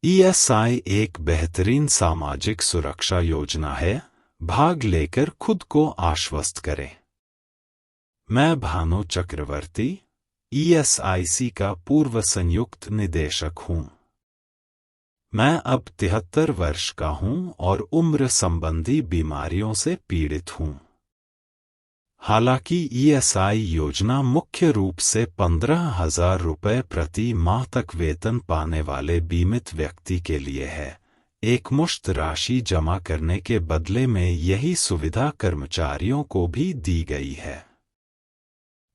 ESI एक बेहतरीन सामाजिक सुरक्षा योजना है। भाग लेकर खुद को आश्वस्त करें। मैं भानु चक्रवर्ती, ईएसआईसी का पूर्व संयुक्त निदेशक हूं। मैं अब 73 वर्ष का हूं और उम्र संबंधी बीमारियों से पीड़ित हूं। हालांकि ईएसआई योजना मुख्य रूप से 15,000 रुपये प्रति माह तक वेतन पाने वाले बीमित व्यक्ति के लिए है, एकमुश्त राशि जमा करने के बदले में यही सुविधा कर्मचारियों को भी दी गई है।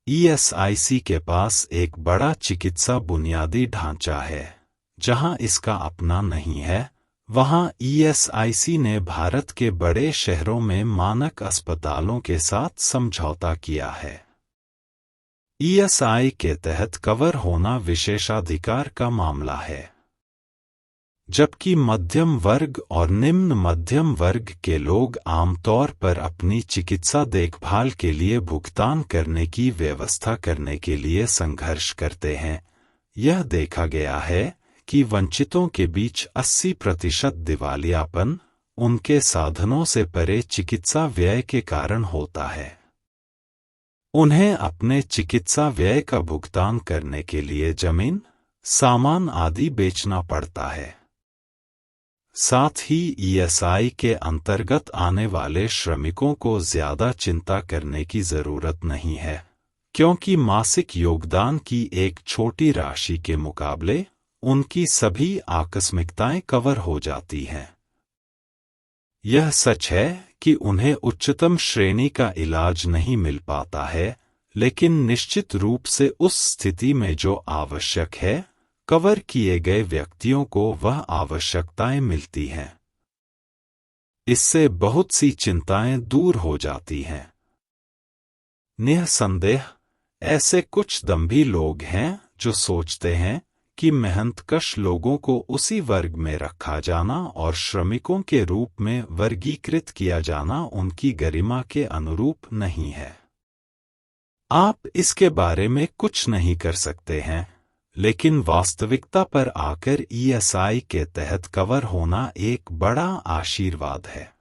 ईएसआईसी के पास एक बड़ा चिकित्सा बुनियादी ढांचा है। जहां इसका अपना नहीं है, वहां ईएसआईसी ने भारत के बड़े शहरों में मानक अस्पतालों के साथ समझौता किया है। ईएसआई के तहत कवर होना विशेषाधिकार का मामला है, जबकि मध्यम वर्ग और निम्न मध्यम वर्ग के लोग आमतौर पर अपनी चिकित्सा देखभाल के लिए भुगतान करने की व्यवस्था करने के लिए संघर्ष करते हैं। यह देखा गया है कि वंचितों के बीच 80% दिवालियापन उनके साधनों से परे चिकित्सा व्यय के कारण होता है। उन्हें अपने चिकित्सा व्यय का भुगतान करने के लिए जमीन, सामान आदि बेचना पड़ता है। साथ ही ईएसआई के अंतर्गत आने वाले श्रमिकों को ज्यादा चिंता करने की जरूरत नहीं है, क्योंकि मासिक योगदान की एक छोटी राशि के मुकाबले उनकी सभी आकस्मिकताएं कवर हो जाती हैं। यह सच है कि उन्हें उच्चतम श्रेणी का इलाज नहीं मिल पाता है, लेकिन निश्चित रूप से उस स्थिति में जो आवश्यक है, कवर किए गए व्यक्तियों को वह आवश्यकताएं मिलती हैं। इससे बहुत सी चिंताएं दूर हो जाती हैं। निःसंदेह ऐसे कुछ दम्भी लोग हैं जो सोचते हैं कि मेहनतकश लोगों को उसी वर्ग में रखा जाना और श्रमिकों के रूप में वर्गीकृत किया जाना उनकी गरिमा के अनुरूप नहीं है। आप इसके बारे में कुछ नहीं कर सकते हैं, लेकिन वास्तविकता पर आकर ईएसआई के तहत कवर होना एक बड़ा आशीर्वाद है।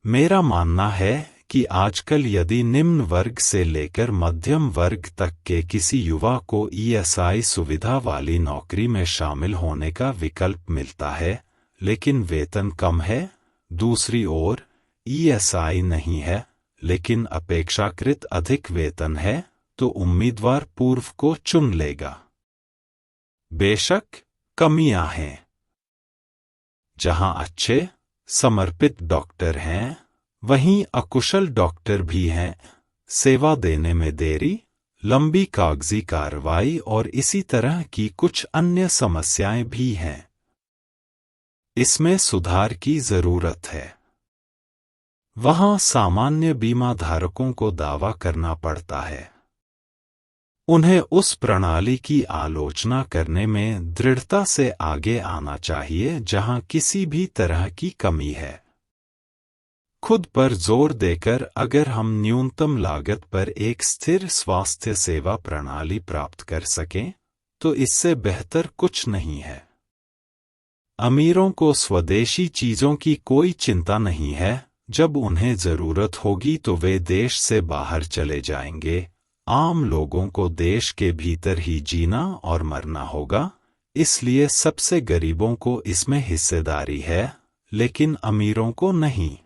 मेरा मानना है कि आजकल यदि निम्न वर्ग से लेकर मध्यम वर्ग तक के किसी युवा को ईएसआई सुविधा वाली नौकरी में शामिल होने का विकल्प मिलता है, लेकिन वेतन कम है, दूसरी ओर ईएसआई नहीं है लेकिन अपेक्षाकृत अधिक वेतन है, तो उम्मीदवार पूर्व को चुन लेगा। बेशक कमियां हैं। जहां अच्छे, समर्पित डॉक्टर हैं, वहीं अकुशल डॉक्टर भी हैं। सेवा देने में देरी, लंबी कागजी कार्रवाई और इसी तरह की कुछ अन्य समस्याएं भी हैं। इसमें सुधार की जरूरत है। वहां सामान्य बीमा धारकों को दावा करना पड़ता है। उन्हें उस प्रणाली की आलोचना करने में दृढ़ता से आगे आना चाहिए जहां किसी भी तरह की कमी है। खुद पर जोर देकर अगर हम न्यूनतम लागत पर एक स्थिर स्वास्थ्य सेवा प्रणाली प्राप्त कर सकें, तो इससे बेहतर कुछ नहीं है। अमीरों को स्वदेशी चीजों की कोई चिंता नहीं है। जब उन्हें जरूरत होगी तो वे देश से बाहर चले जाएंगे। आम लोगों को देश के भीतर ही जीना और मरना होगा, इसलिए सबसे गरीबों को इसमें हिस्सेदारी है, लेकिन अमीरों को नहीं।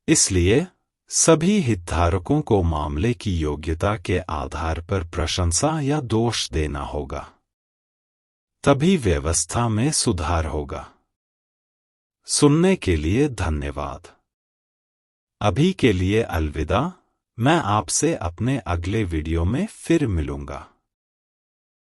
इसलिए सभी हितधारकों को मामले की योग्यता के आधार पर प्रशंसा या दोष देना होगा। तभी व्यवस्था में सुधार होगा। सुनने के लिए धन्यवाद। अभी के लिए अलविदा। मैं आपसे अपने अगले वीडियो में फिर मिलूंगा।